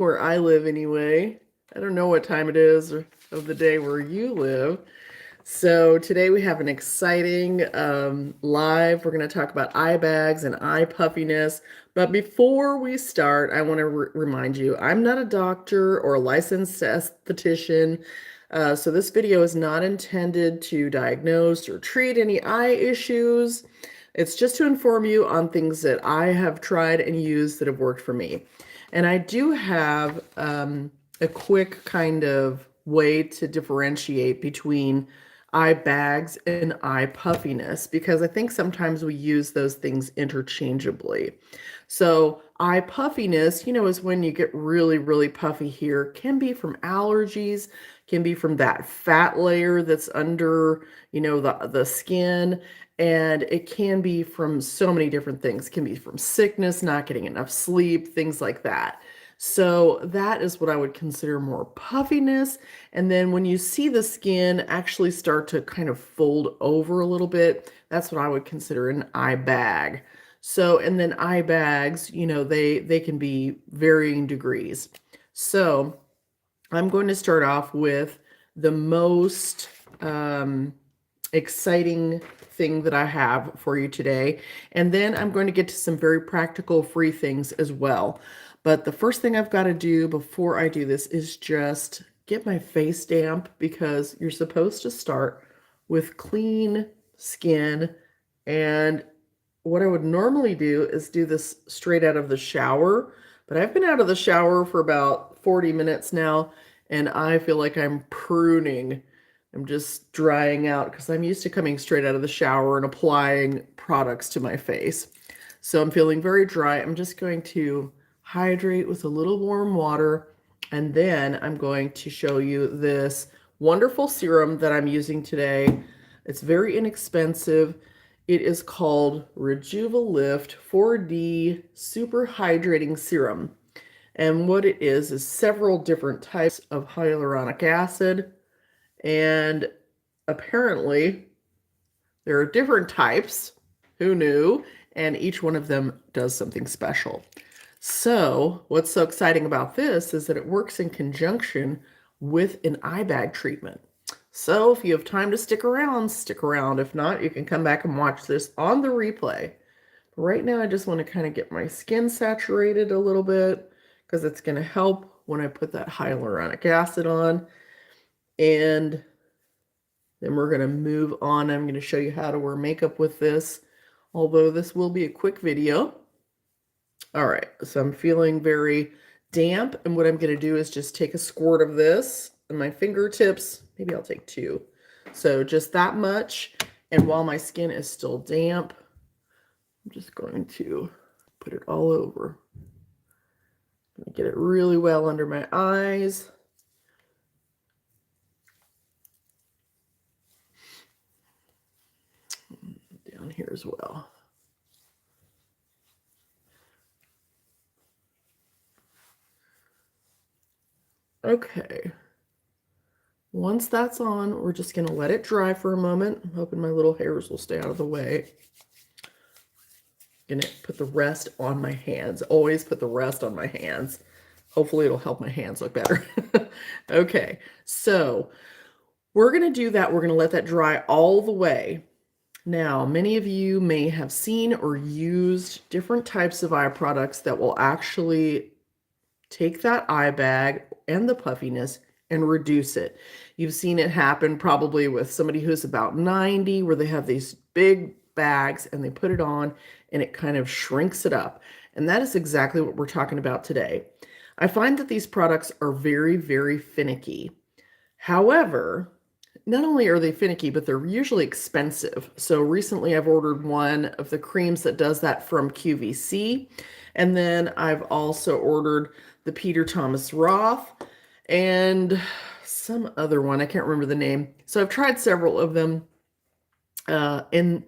where I live anyway. I don't know what time it is of the day where you live. So today we have an exciting live. We're going to talk about eye bags and eye puffiness. But before we start, I want to remind you, I'm not a doctor or a licensed esthetician. So this video is not intended to diagnose or treat any eye issues. It's just to inform you on things that I have tried and used that have worked for me. And I do have a quick kind of way to differentiate between eye bags and eye puffiness, because I think sometimes we use those things interchangeably. So eye puffiness, is when you get really, really puffy here. Can be from allergies, can be from that fat layer that's under, the skin. And it can be from so many different things. It can be from sickness, not getting enough sleep, things like that. So that is what I would consider more puffiness. And then when you see the skin actually start to kind of fold over a little bit, that's what I would consider an eye bag. So, and then eye bags, they can be varying degrees. So I'm going to start off with the most exciting thing that I have for you today. And then I'm going to get to some very practical free things as well. But the first thing I've got to do before I do this is just get my face damp, because you're supposed to start with clean skin. And what I would normally do is do this straight out of the shower, but I've been out of the shower for about 40 minutes now, and I feel like I'm pruning. I'm just drying out because I'm used to coming straight out of the shower and applying products to my face. So I'm feeling very dry. I'm just going to hydrate with a little warm water, and then I'm going to show you this wonderful serum that I'm using today. It's very inexpensive. It is called Rejuvalift 4D Super Hydrating Serum. And what it is several different types of hyaluronic acid. And apparently there are different types. Who knew? And each one of them does something special. So what's so exciting about this is that it works in conjunction with an eye bag treatment. So if you have time to stick around, stick around. If not, you can come back and watch this on the replay. But right now, I just want to kind of get my skin saturated a little bit, because it's going to help when I put that hyaluronic acid on. And then we're going to move on. I'm going to show you how to wear makeup with this, although this will be a quick video. All right, so I'm feeling very damp, and what I'm going to do is just take a squirt of this in my fingertips. Maybe I'll take two. So just that much, and while my skin is still damp, I'm just going to put it all over. I'm going to get it really well under my eyes. Down here as well. Okay, once that's on, we're just going to let it dry for a moment. I'm hoping my little hairs will stay out of the way. I'm going to put the rest on my hands. Always put the rest on my hands. Hopefully it'll help my hands look better. Okay, so we're going to do that. We're going to let that dry all the way. Now, many of you may have seen or used different types of eye products that will actually take that eye bag and the puffiness and reduce it. You've seen it happen probably with somebody who's about 90, where they have these big bags and they put it on and it kind of shrinks it up. And that is exactly what we're talking about today. I find that these products are very, very finicky. However, not only are they finicky, but they're usually expensive. So recently I've ordered one of the creams that does that from QVC. And then I've also ordered the Peter Thomas Roth and some other one. I can't remember the name. So I've tried several of them, and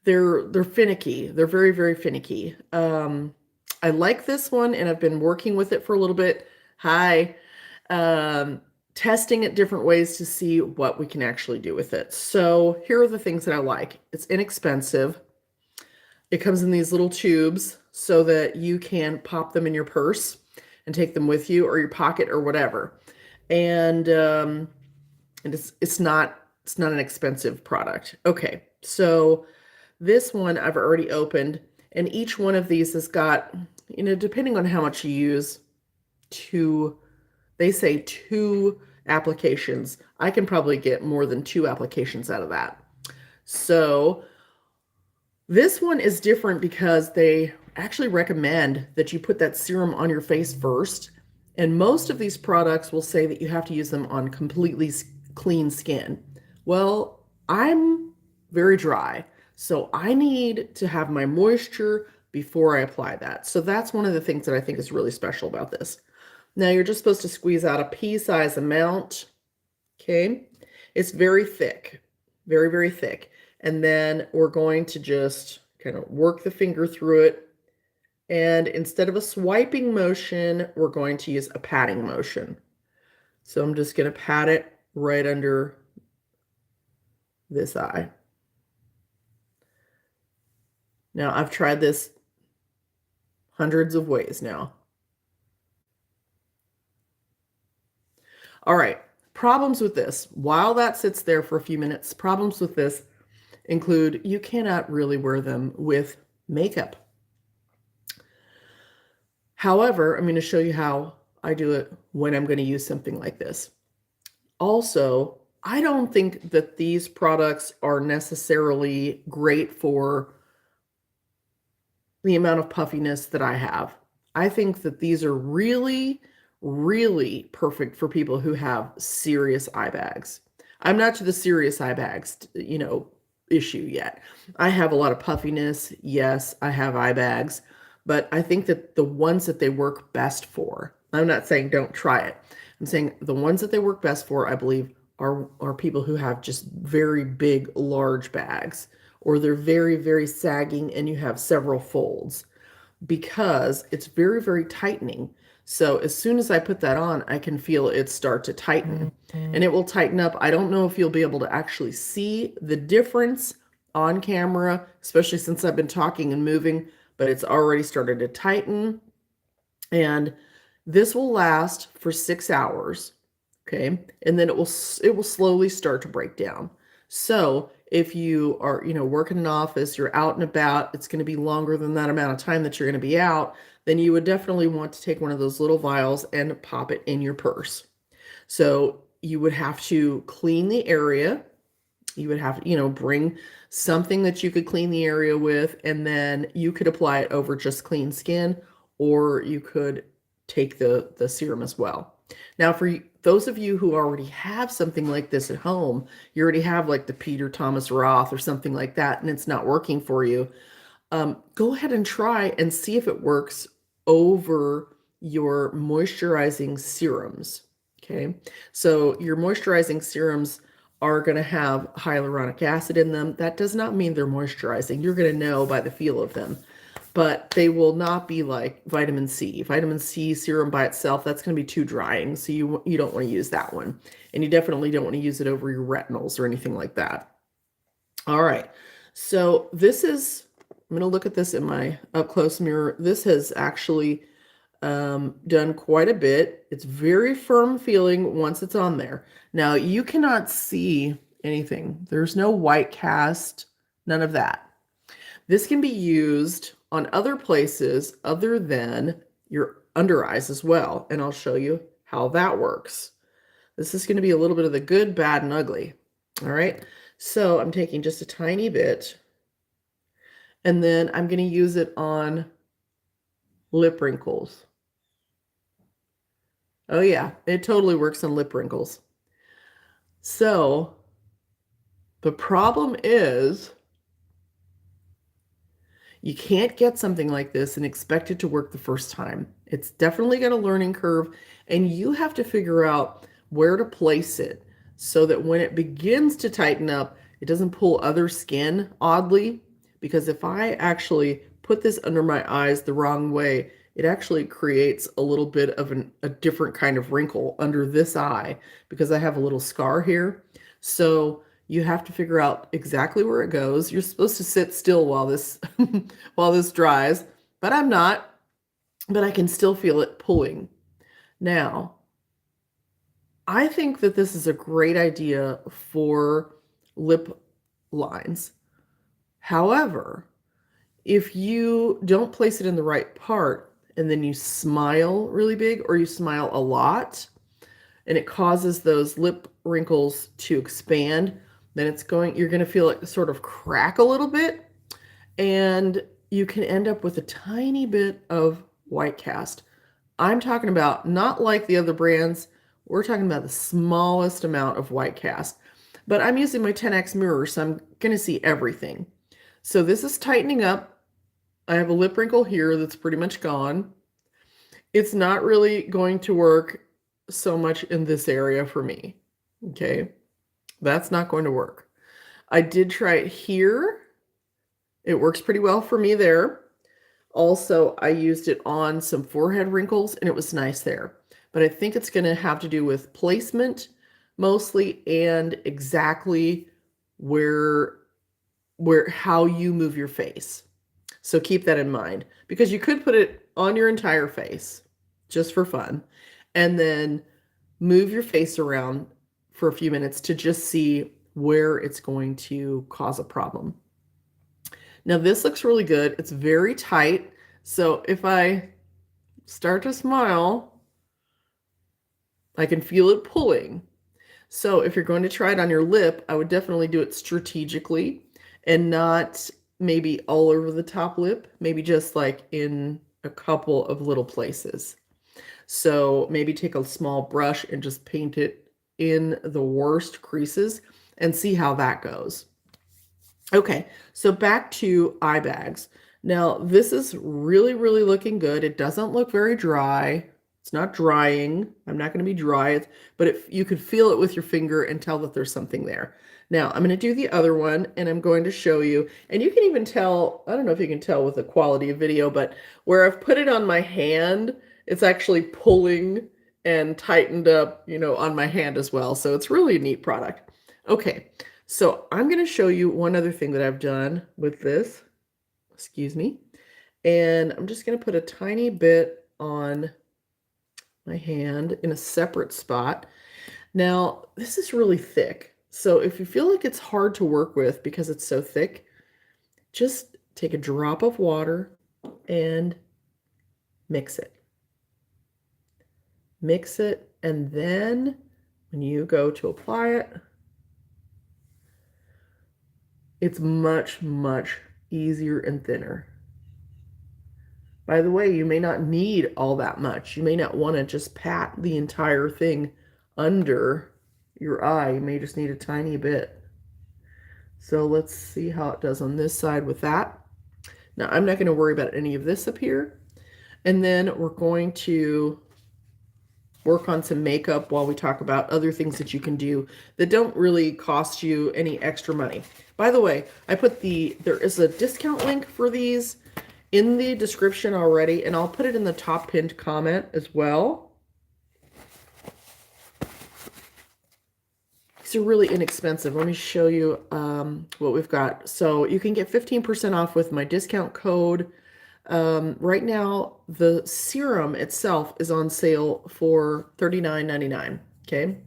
they're finicky. They're very, very finicky. I like this one, and I've been working with it for a little bit. Testing it different ways to see what we can actually do with it. So here are the things that I like. It's inexpensive. It comes in these little tubes so that you can pop them in your purse. and take them with you, or your pocket, or whatever. And it's not an expensive product. Okay, so this one I've already opened, and each one of these has got, depending on how much you use, two, they say two applications. I can probably get more than two applications out of that. So this one is different because they actually recommend that you put that serum on your face first. And most of these products will say that you have to use them on completely clean skin. Well, I'm very dry, so I need to have my moisture before I apply that. So that's one of the things that I think is really special about this. Now you're just supposed to squeeze out a pea-size amount. Okay. It's very thick, very, very thick. And then we're going to just kind of work the finger through it. And instead of a swiping motion, we're going to use a patting motion. So I'm just going to pat it right under this eye. Now, I've tried this hundreds of ways now. All right, problems with this. While that sits there for a few minutes, problems with this include you cannot really wear them with makeup. However, I'm going to show you how I do it when I'm going to use something like this. Also, I don't think that these products are necessarily great for the amount of puffiness that I have. I think that these are really, really perfect for people who have serious eye bags. I'm not to the serious eye bags, issue yet. I have a lot of puffiness. Yes, I have eye bags, but I think that the ones that they work best for, I'm not saying don't try it. I'm saying the ones that they work best for, I believe, are people who have just very big, large bags, or they're very, very sagging and you have several folds, because it's very, very tightening. So as soon as I put that on, I can feel it start to tighten, and it will tighten up. I don't know if you'll be able to actually see the difference on camera, especially since I've been talking and moving, but it's already started to tighten. And this will last for 6 hours. Okay. And then it will slowly start to break down. So if you are, working in an office, you're out and about, it's going to be longer than that amount of time that you're going to be out, then you would definitely want to take one of those little vials and pop it in your purse. So you would have to clean the area. You would have to, bring something that you could clean the area with, and then you could apply it over just clean skin, or you could take the serum as well. Now, for those of you who already have something like this at home, you already have like the Peter Thomas Roth or something like that, and it's not working for you, go ahead and try and see if it works over your moisturizing serums. Okay, so your moisturizing serums are going to have hyaluronic acid in them. That does not mean they're moisturizing. You're going to know by the feel of them. But they will not be like vitamin C. Vitamin C serum by itself, that's going to be too drying. So you don't want to use that one. And you definitely don't want to use it over your retinols or anything like that. All right. So this is, I'm going to look at this in my up close mirror. This has actually done quite a bit. It's very firm feeling once it's on there. Now you cannot see anything. There's no white cast, none of that. This can be used on other places other than your under eyes as well. And I'll show you how that works. This is going to be a little bit of the good, bad, and ugly. All right. So I'm taking just a tiny bit, and then I'm going to use it on lip wrinkles. Oh yeah, it totally works on lip wrinkles. So the problem is, you can't get something like this and expect it to work the first time. It's definitely got a learning curve, and you have to figure out where to place it so that when it begins to tighten up, it doesn't pull other skin oddly. Because if I actually put this under my eyes the wrong way, it actually creates a little bit of a different kind of wrinkle under this eye, because I have a little scar here. So you have to figure out exactly where it goes. You're supposed to sit still while this while this dries, but I'm not. But I can still feel it pulling. Now, I think that this is a great idea for lip lines. However, if you don't place it in the right part and then you smile really big or you smile a lot and it causes those lip wrinkles to expand, then you're going to feel it sort of crack a little bit and you can end up with a tiny bit of white cast. I'm talking about not like the other brands. We're talking about the smallest amount of white cast. But I'm using my 10x mirror, so I'm going to see everything. So this is tightening up. I have a lip wrinkle here that's pretty much gone. It's not really going to work so much in this area for me. Okay, that's not going to work. I did try it here. It works pretty well for me there. Also, I used it on some forehead wrinkles and it was nice there. But I think it's going to have to do with placement mostly and exactly how you move your face. So keep that in mind because you could put it on your entire face just for fun and then move your face around for a few minutes to just see where it's going to cause a problem. Now this looks really good. It's very tight. So if I start to smile, I can feel it pulling. So if you're going to try it on your lip, I would definitely do it strategically and not maybe all over the top lip, maybe just like in a couple of little places. So maybe take a small brush and just paint it in the worst creases and see how that goes. Okay, so back to eye bags. Now, this is really, really looking good. It doesn't look very dry. It's not drying. I'm not going to be dry, but you could feel it with your finger and tell that there's something there. Now, I'm going to do the other one, and I'm going to show you. And you can even tell, I don't know if you can tell with the quality of video, but where I've put it on my hand, it's actually pulling and tightened up, on my hand as well. So it's really a neat product. Okay. So I'm going to show you one other thing that I've done with this. Excuse me. And I'm just going to put a tiny bit on my hand in a separate spot. Now, this is really thick. So if you feel like it's hard to work with because it's so thick, just take a drop of water and mix it. Mix it, and then when you go to apply it, it's much, much easier and thinner. By the way, you may not need all that much. You may not want to just pat the entire thing under your eye. You may just need a tiny bit. So let's see how it does on this side with that. Now, I'm not going to worry about any of this up here. And then we're going to work on some makeup while we talk about other things that you can do that don't really cost you any extra money. By the way, there is a discount link for these in the description already, and I'll put it in the top pinned comment as well. These are really inexpensive. Let me show you what we've got. So you can get 15% off with my discount code. Right now, the serum itself is on sale for $39.99. Okay.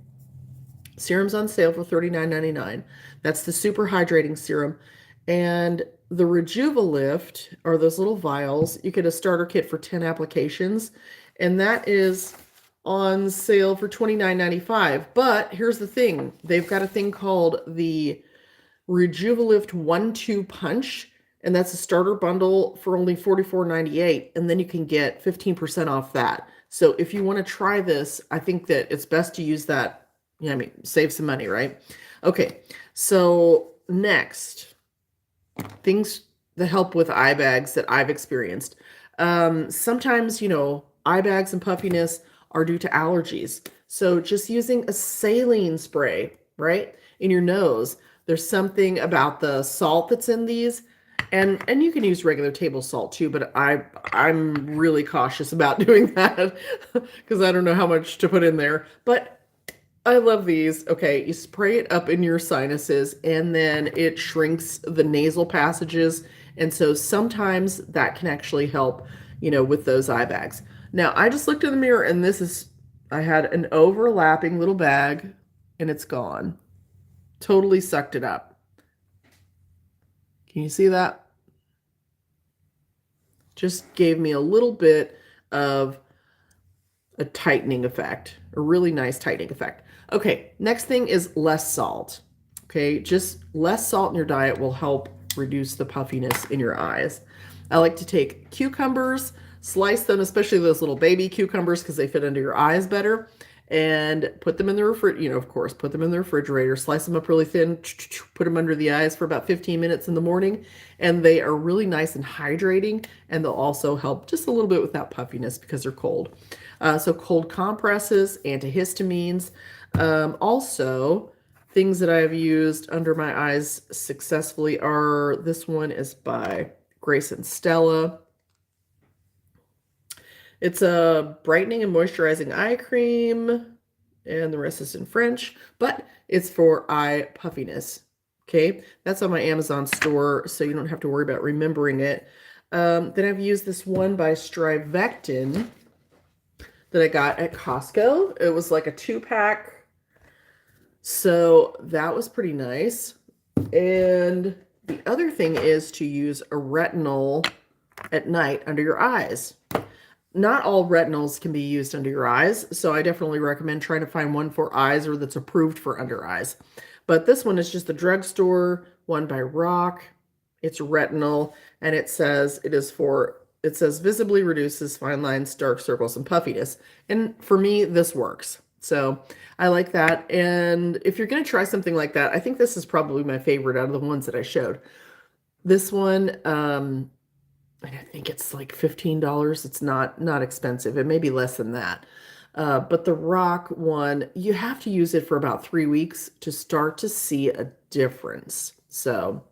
Serum's on sale for $39.99. That's the super hydrating serum. And the Rejuvalift are those little vials. You get a starter kit for 10 applications. And that is on sale for $29.95. But here's the thing. They've got a thing called the Rejuvalift 1-2 Punch. And that's a starter bundle for only $44.98. And then you can get 15% off that. So if you want to try this, I think that it's best to use that. Save some money, right? Okay, so next, things that help with eye bags that I've experienced. Sometimes, eye bags and puffiness are due to allergies. So just using a saline spray, right, in your nose. There's something about the salt that's in these. And you can use regular table salt too, but I'm really cautious about doing that because I don't know how much to put in there. But I love these. Okay, you spray it up in your sinuses and then it shrinks the nasal passages. And so sometimes that can actually help, with those eye bags. Now, I just looked in the mirror and this is I had an overlapping little bag and it's gone. Totally sucked it up. Can you see that? Just gave me a little bit of a tightening effect, a really nice tightening effect. Okay, next thing is less salt. Okay, just less salt in your diet will help reduce the puffiness in your eyes. I like to take cucumbers, slice them, especially those little baby cucumbers because they fit under your eyes better, and put them in the refrigerator. Of course, put them in the refrigerator, slice them up really thin, put them under the eyes for about 15 minutes in the morning, and they are really nice and hydrating, and they'll also help just a little bit with that puffiness because they're cold. So cold compresses, antihistamines, also things that I've used under my eyes successfully are, this one is by Grace and Stella. It's a brightening and moisturizing eye cream, and the rest is in French, but it's for eye puffiness. Okay, that's on my Amazon store, so you don't have to worry about remembering it. Then I've used this one by Strivectin that I got at Costco. It was like a 2-pack. So that was pretty nice. And the other thing is to use a retinol at night under your eyes. Not all retinols can be used under your eyes, so I definitely recommend trying to find one for eyes or that's approved for under eyes. But this one is just the drugstore one by Rock. It's retinol, and it says visibly reduces fine lines, dark circles, and puffiness. And for me, this works. So I like that. And if you're going to try something like that, I think this is probably my favorite out of the ones that I showed. This one, I think it's like $15. It's not expensive. It may be less than that. But the Rock one, you have to use it for about 3 weeks to start to see a difference. So,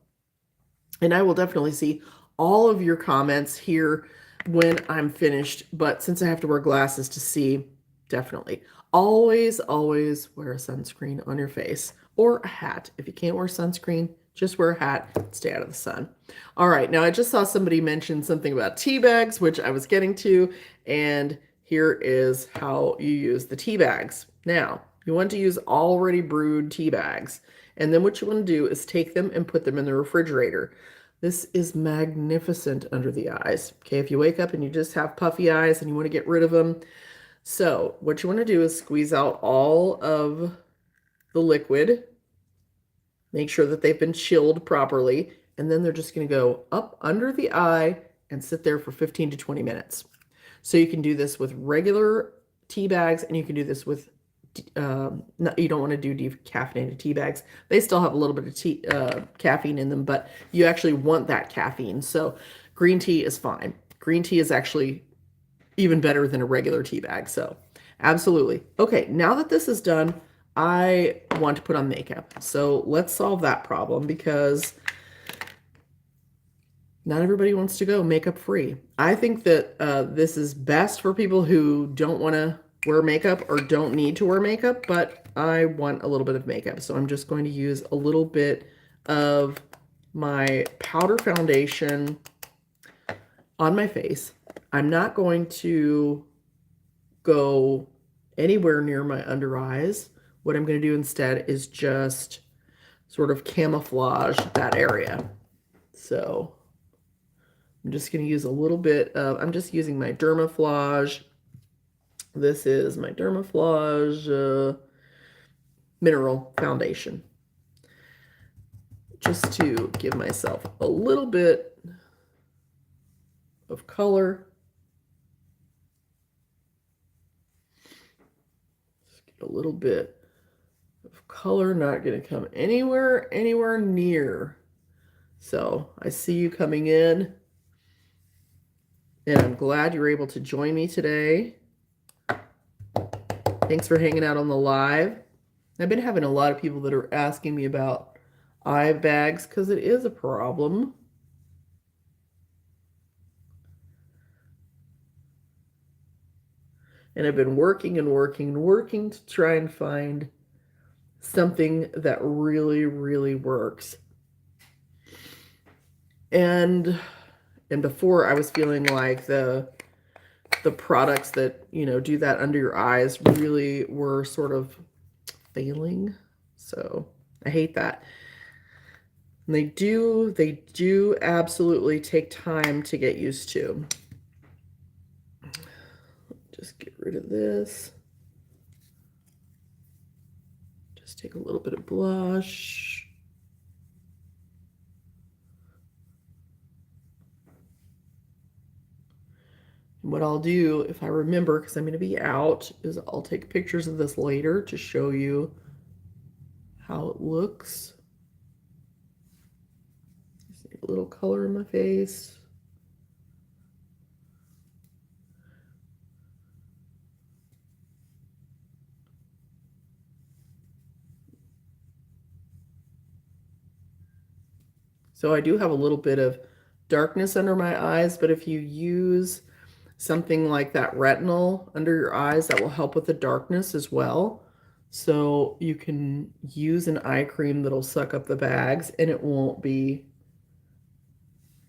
and I will definitely see all of your comments here when I'm finished. But since I have to wear glasses to see, definitely. Always, always wear a sunscreen on your face or a hat. If you can't wear sunscreen, just wear a hat, stay out of the sun. All right, now I just saw somebody mention something about tea bags, which I was getting to, and here is how you use the tea bags. Now, you want to use already brewed tea bags, and then what you want to do is take them and put them in the refrigerator. This is magnificent under the eyes. Okay, if you wake up and you just have puffy eyes and you want to get rid of them, so what you want to do is squeeze out all of the liquid. Make sure that they've been chilled properly, and then they're just going to go up under the eye and sit there for 15 to 20 minutes. So you can do this with regular tea bags, and you can do this with, you don't want to do decaffeinated tea bags. They still have a little bit of caffeine in them, but you actually want that caffeine. So green tea is fine. Green tea is actually even better than a regular tea bag. So absolutely. Okay, now that this is done, I want to put on makeup. So let's solve that problem because not everybody wants to go makeup free. I think that this is best for people who don't want to wear makeup or don't need to wear makeup, but I want a little bit of makeup. So I'm just going to use a little bit of my powder foundation on my face. I'm not going to go anywhere near my under eyes. What I'm going to do instead is just sort of camouflage that area. So I'm just going to use a little bit of, I'm just using my Dermaflage. This is my Dermaflage Mineral Foundation. Just to give myself a little bit of color. Just get a little bit of color, not going to come anywhere near. So I see you coming in, and I'm glad you're able to join me today. Thanks for hanging out on the live. I've been having a lot of people that are asking me about eye bags because it is a problem. And I've been working and working and working to try and find something that really, really works. And before I was feeling like the the products that, you know, do that under your eyes really were sort of failing. So I hate that. And they do absolutely take time to get used to. Just get rid of this. Just take a little bit of blush. And what I'll do, if I remember, because I'm going to be out, is I'll take pictures of this later to show you how it looks. See a little color in my face. So I do have a little bit of darkness under my eyes, but if you use something like that retinol under your eyes, that will help with the darkness as well. So you can use an eye cream that'll suck up the bags and it won't be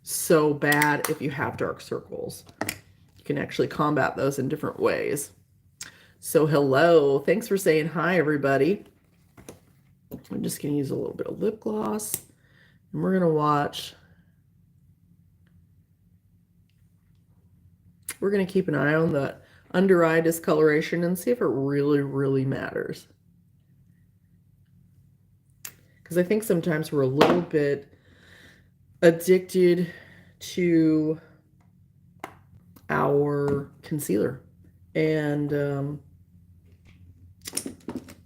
so bad if you have dark circles. You can actually combat those in different ways. So hello, thanks for saying hi, everybody. I'm just going to use a little bit of lip gloss and we're going to watch. We're going to keep an eye on the under eye discoloration and see if it really matters. Because I think sometimes we're a little bit addicted to our concealer. And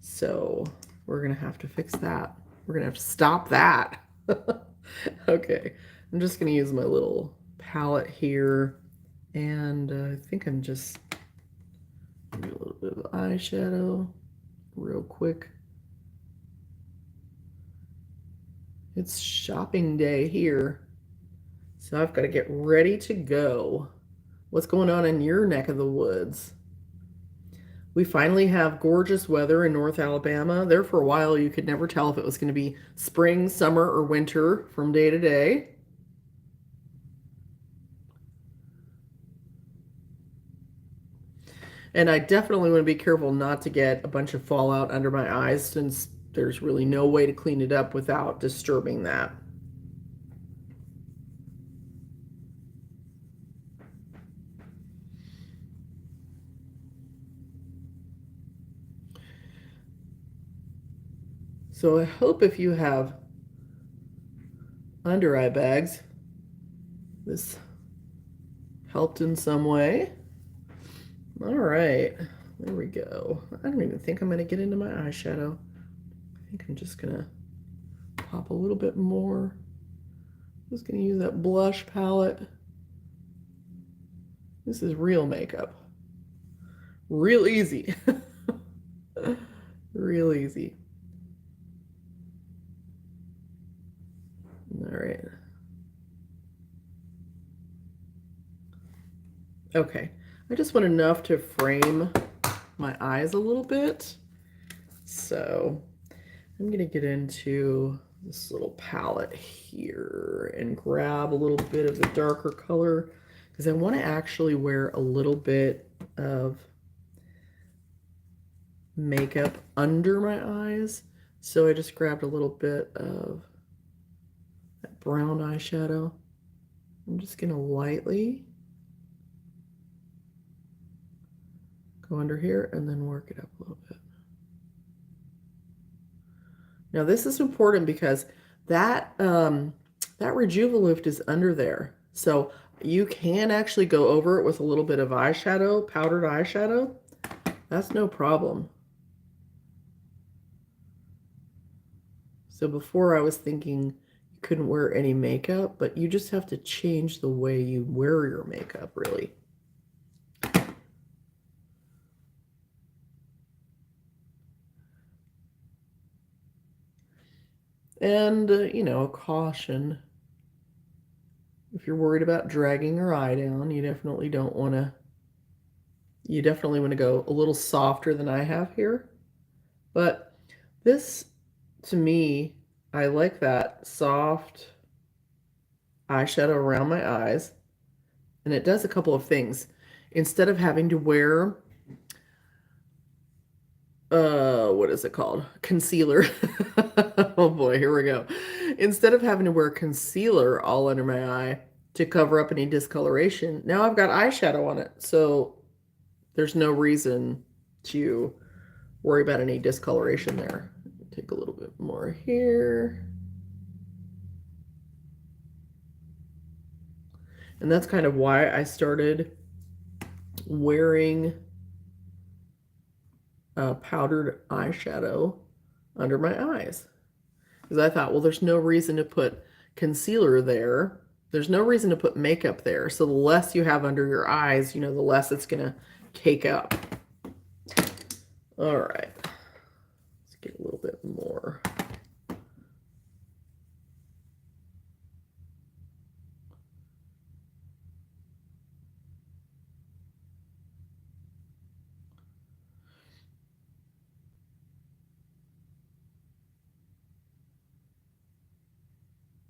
so we're going to have to fix that. We're going to have to stop that. Okay, I'm just going to use my little palette here. And I think I'm just do a little bit of eyeshadow real quick. It's shopping day here, so I've got to get ready to go. What's going on in your neck of the woods? We finally have gorgeous weather in North Alabama. There for a while, you could never tell if it was going to be spring, summer, or winter from day to day. And I definitely want to be careful not to get a bunch of fallout under my eyes, since there's really no way to clean it up without disturbing that. So I hope if you have under eye bags, this helped in some way. All right, there we go. I don't even think I'm going to get into my eyeshadow. I think I'm just going to pop a little bit more. Just going to use that blush palette. This is real makeup. Real easy. Real easy. All right. Okay. I just want enough to frame my eyes a little bit. So I'm going to get into this little palette here and grab a little bit of the darker color because I want to actually wear a little bit of makeup under my eyes. So I just grabbed a little bit of that brown eyeshadow. I'm just going to lightly go under here and then work it up a little bit. Now this is important because that Rejuvalift is under there. So you can actually go over it with a little bit of eyeshadow, powdered eyeshadow. That's no problem. So before I was thinking you couldn't wear any makeup, but you just have to change the way you wear your makeup, really. And, you know, caution. If you're worried about dragging your eye down, you definitely want to go a little softer than I have here. But this, to me, I like that soft eyeshadow around my eyes. And it does a couple of things. instead of having to wear what is it called? Concealer. Oh boy, here we go. Instead of having to wear concealer all under my eye to cover up any discoloration, now I've got eyeshadow on it. So there's no reason to worry about any discoloration there. Take a little bit more here. And that's kind of why I started wearing powdered eyeshadow under my eyes. Because I thought, well, there's no reason to put concealer there. There's no reason to put makeup there. So the less you have under your eyes, the less it's going to cake up. All right. Let's get a little bit more.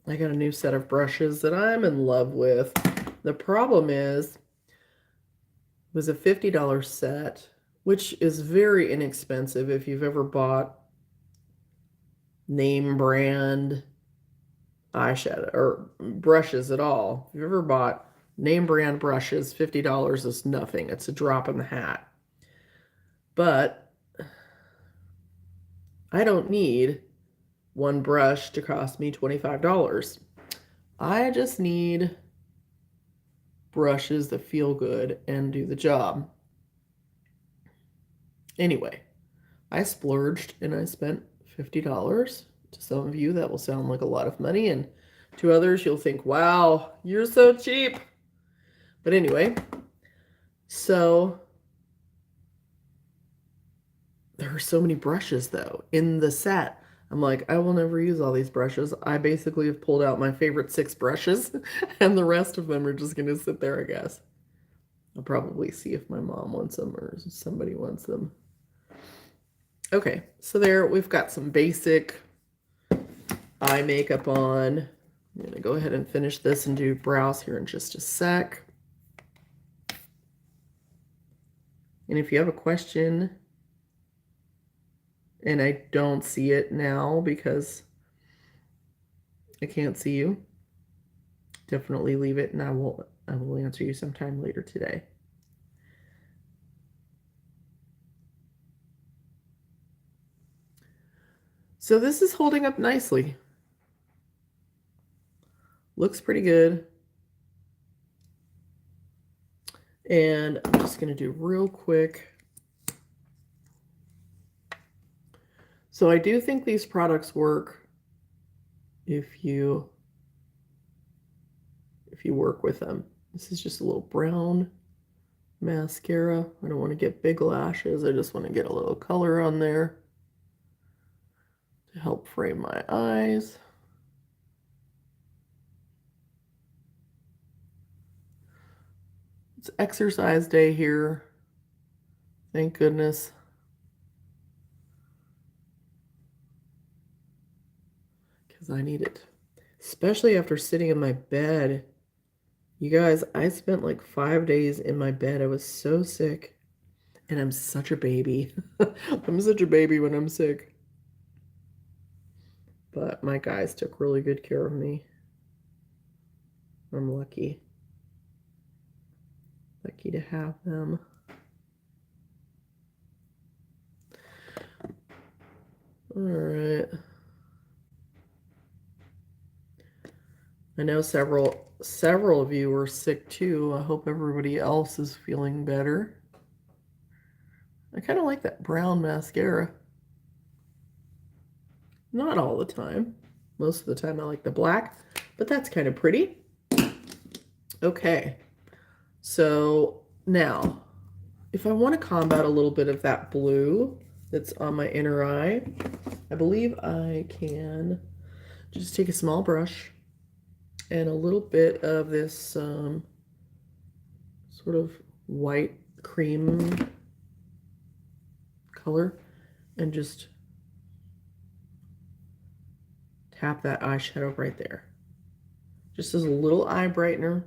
I got a new set of brushes that I'm in love with. The problem is, it was a $50 set, which is very inexpensive if you've ever bought name brand eyeshadow or brushes at all. If you've ever bought name brand brushes, $50 is nothing. It's a drop in the hat. But I don't need one brush to cost me $25. I just need brushes that feel good and do the job. Anyway, I splurged and I spent $50. To some of you, that will sound like a lot of money, and to others, you'll think, wow, you're so cheap. But anyway, so there are so many brushes, though, in the set. I'm like, I will never use all these brushes. I basically have pulled out my favorite 6 brushes, and the rest of them are just going to sit there, I guess. I'll probably see if my mom wants them or somebody wants them. Okay, so there we've got some basic eye makeup on. I'm going to go ahead and finish this and do brows here in just a sec. And if you have a question and I don't see it now because I can't see you, definitely leave it and I will answer you sometime later today. So this is holding up nicely. Looks pretty good. And I'm just going to do real quick. So I do think these products work if you work with them. This is just a little brown mascara. I don't want to get big lashes. I just want to get a little color on there to help frame my eyes. It's exercise day here. Thank goodness. Because I need it. Especially after sitting in my bed. You guys, I spent like 5 days in my bed. I was so sick. And I'm such a baby. I'm such a baby when I'm sick. But my guys took really good care of me. I'm lucky. Lucky to have them. All right. I know several of you were sick too. I hope everybody else is feeling better. I kind of like that brown mascara. Not all the time. Most of the time I like the black, but that's kind of pretty. Okay. So now, if I want to combat a little bit of that blue that's on my inner eye, I believe I can just take a small brush and a little bit of this sort of white cream color and just tap that eyeshadow right there. Just as a little eye brightener.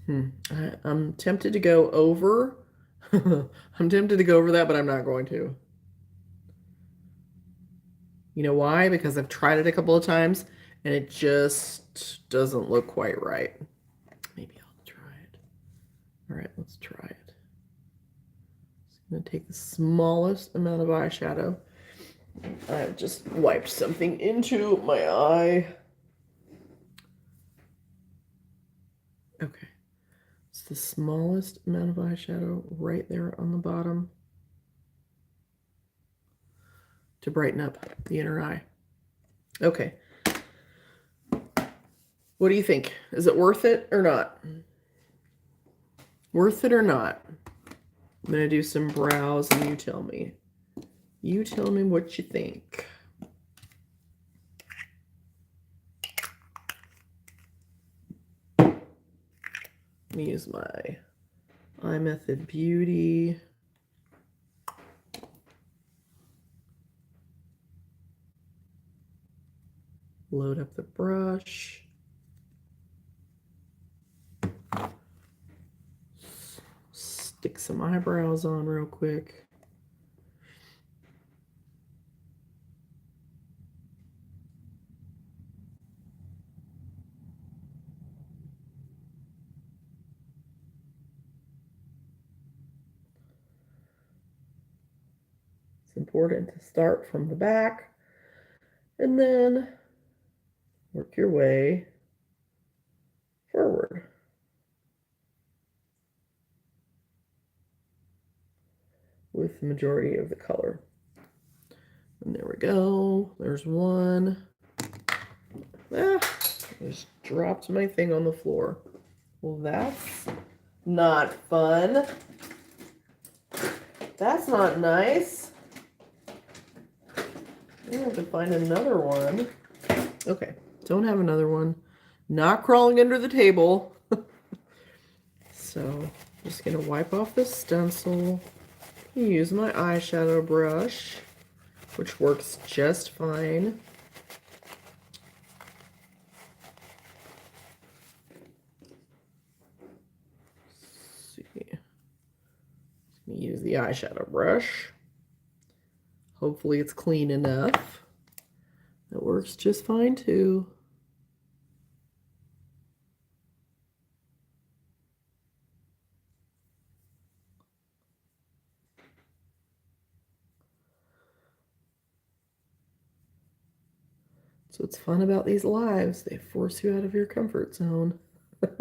I'm tempted to go over. I'm tempted to go over that, but I'm not going to. You know why? Because I've tried it a couple of times and it just doesn't look quite right. Maybe I'll try it. All right, let's try it. I'm going to take the smallest amount of eyeshadow. I've just wiped something into my eye. Okay. It's the smallest amount of eyeshadow right there on the bottom to brighten up the inner eye. Okay. What do you think? Is it worth it or not? Worth it or not? I'm going to do some brows and you tell me. You tell me what you think. Let me use my iMethod Beauty. Load up the brush. Stick some eyebrows on real quick. It's important to start from the back and then work your way forward with the majority of the color. And there we go. There's one. Ah, I just dropped my thing on the floor. Well, that's not fun. That's not nice. I have to find another one. Okay, don't have another one. Not crawling under the table. So, just gonna wipe off this stencil. Use my eyeshadow brush, which works just fine. Let's see. Use the eyeshadow brush. Hopefully it's clean enough. It works just fine too. So what's fun about these lives, they force you out of your comfort zone. Have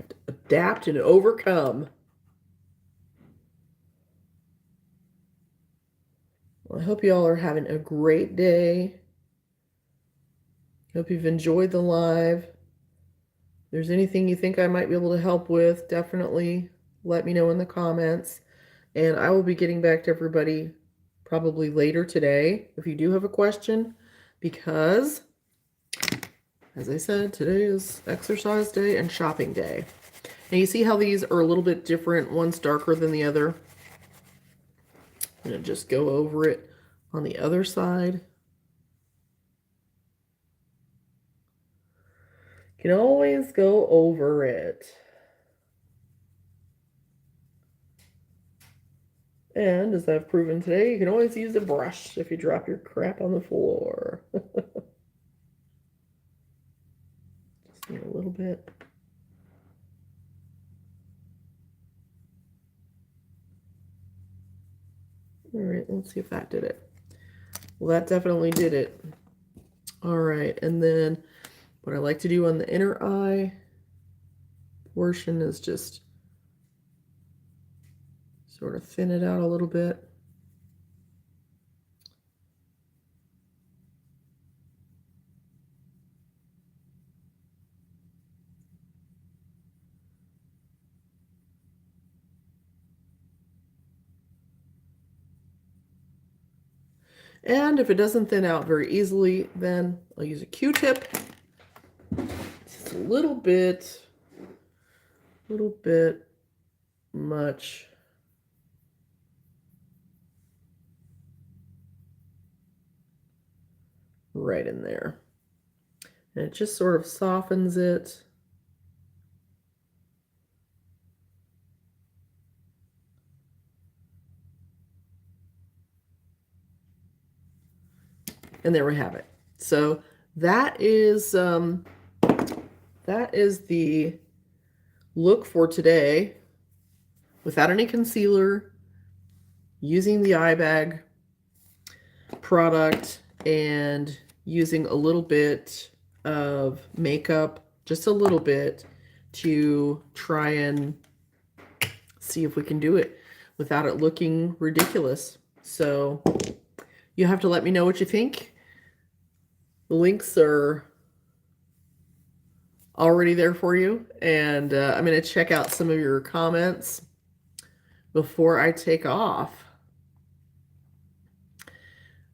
to adapt and overcome. Well, I hope you all are having a great day. Hope you've enjoyed the live. If there's anything you think I might be able to help with, definitely let me know in the comments. And I will be getting back to everybody probably later today if you do have a question, because as I said, today is exercise day and shopping day. Now you see how these are a little bit different. One's darker than the other. I'm going to just go over it on the other side. You can always go over it. And as I've proven today, you can always use a brush if you drop your crap on the floor. Just need a little bit. All right, let's see if that did it. Well, that definitely did it. All right, and then what I like to do on the inner eye portion is just sort of thin it out a little bit. And if it doesn't thin out very easily, then I'll use a Q-tip. Just a little bit much. Right in there. And it just sort of softens it. And there we have it. So that is the look for today without any concealer, using the eye bag product and using a little bit of makeup, just a little bit, to try and see if we can do it without it looking ridiculous. So you have to let me know what you think. The links are already there for you, and I'm going to check out some of your comments before I take off.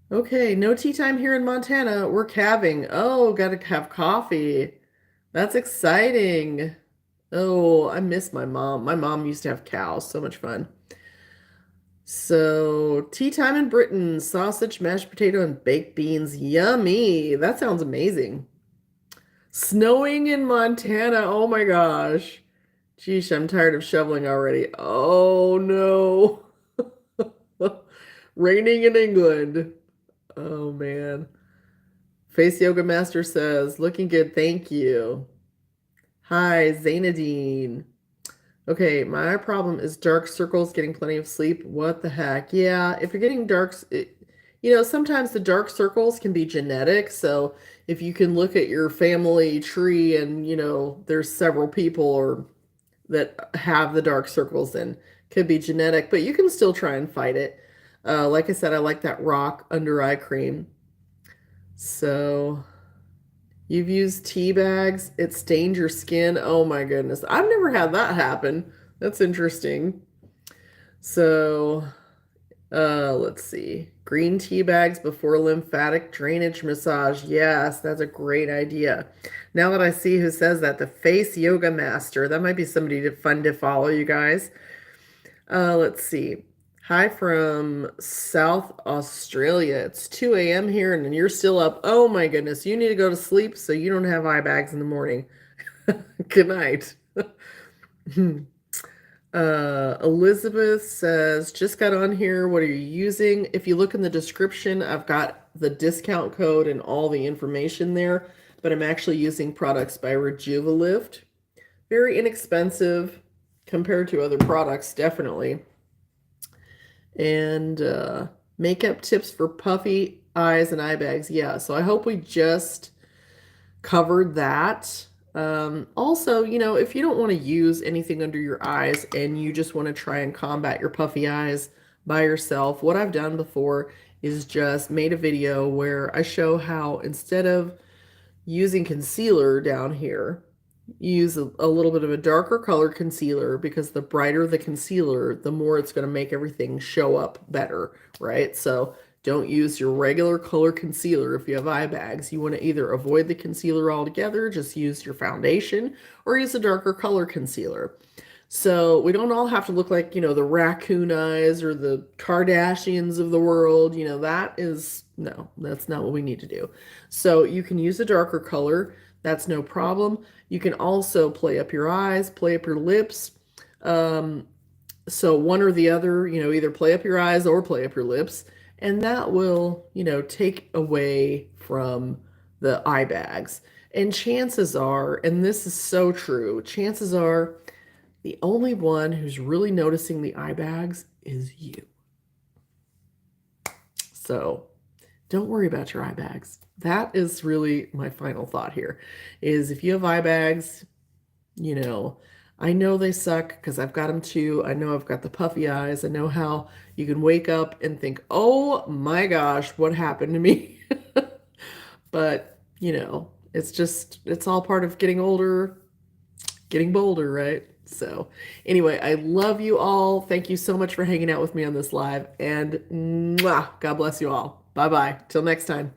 Okay, no tea time here in Montana. We're calving. Oh, gotta have coffee. That's exciting. Oh, I miss my mom. My mom used to have cows. So much fun. So, tea time in Britain. Sausage, mashed potato, and baked beans. Yummy. That sounds amazing. Snowing in Montana. Oh my gosh. Geesh, I'm tired of shoveling already. Oh no. Raining in England. Oh man. Face Yoga Master says, looking good, thank you. Hi, Zainadine. Okay, my problem is dark circles, getting plenty of sleep. What the heck? Yeah, if you're getting sometimes the dark circles can be genetic. So if you can look at your family tree and, there's several people or that have the dark circles, then could be genetic, but you can still try and fight it. Like I said, I like that rock under eye cream. So you've used tea bags. It stained your skin. Oh my goodness. I've never had that happen. That's interesting. So, let's see. Green tea bags before lymphatic drainage massage. Yes, that's a great idea. Now that I see who says that, the Face Yoga Master. That might be somebody fun to follow, you guys. Let's see. Hi from South Australia. It's 2 a.m. here and you're still up. Oh my goodness. You need to go to sleep so you don't have eye bags in the morning. Good night. Elizabeth says, just got on here. What are you using? If you look in the description, I've got the discount code and all the information there, but I'm actually using products by Rejuvalift. Very inexpensive compared to other products, definitely. And makeup tips for puffy eyes and eye bags. Yeah, so I hope we just covered that. Also, if you don't want to use anything under your eyes and you just want to try and combat your puffy eyes by yourself, what I've done before is just made a video where I show how instead of using concealer down here, use a little bit of a darker color concealer, because the brighter the concealer, the more it's going to make everything show up better, right? So don't use your regular color concealer if you have eye bags. You want to either avoid the concealer altogether, just use your foundation, or use a darker color concealer. So we don't all have to look like, the raccoon eyes or the Kardashians of the world. No, that's not what we need to do. So you can use a darker color. That's no problem. You can also play up your eyes, play up your lips. So one or the other, either play up your eyes or play up your lips. And that will, take away from the eye bags. And chances are, and this is so true, chances are the only one who's really noticing the eye bags is you. So don't worry about your eye bags. That is really my final thought here, is if you have eye bags, I know they suck because I've got them too. I know I've got the puffy eyes. I know how you can wake up and think, oh my gosh, what happened to me? But, it's all part of getting older, getting bolder, right? So anyway, I love you all. Thank you so much for hanging out with me on this live, and mwah, God bless you all. Bye-bye. Till next time.